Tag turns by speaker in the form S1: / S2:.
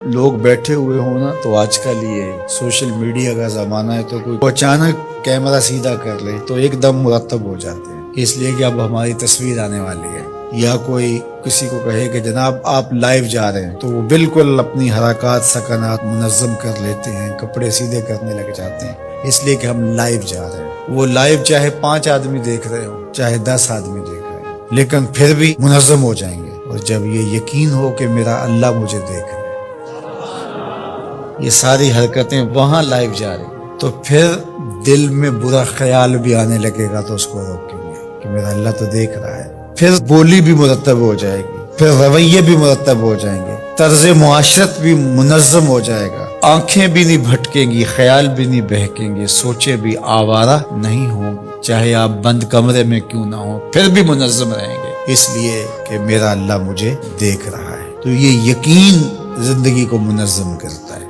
S1: لوگ بیٹھے ہوئے ہوں نا تو آج کل یہ سوشل میڈیا کا زمانہ ہے، تو کوئی اچانک کیمرہ سیدھا کر لے تو ایک دم مرتب ہو جاتے ہیں، اس لیے کہ اب ہماری تصویر آنے والی ہے۔ یا کوئی کسی کو کہے کہ جناب آپ لائیو جا رہے ہیں تو وہ بالکل اپنی حرکات سکنات منظم کر لیتے ہیں، کپڑے سیدھے کرنے لگ جاتے ہیں، اس لیے کہ ہم لائیو جا رہے ہیں۔ وہ لائیو چاہے 5 آدمی دیکھ رہے ہوں، چاہے 10 آدمی دیکھ رہے ہوں، لیکن پھر بھی منظم ہو جائیں گے۔ اور جب یہ یقین ہو کہ میرا اللہ مجھے دیکھ رہا ہے، یہ ساری حرکتیں وہاں لائیو جا رہی، تو پھر دل میں برا خیال بھی آنے لگے گا تو اس کو روکیں گے کہ میرا اللہ تو دیکھ رہا ہے۔ پھر بولی بھی مرتب ہو جائے گی، پھر رویے بھی مرتب ہو جائیں گے، طرز معاشرت بھی منظم ہو جائے گا، آنکھیں بھی نہیں بھٹکیں گی، خیال بھی نہیں بہکیں گے، سوچیں بھی آوارہ نہیں ہوں گی، چاہے آپ بند کمرے میں کیوں نہ ہوں پھر بھی منظم رہیں گے، اس لیے کہ میرا اللہ مجھے دیکھ رہا ہے۔ تو یہ یقین زندگی کو منظم کرتا ہے۔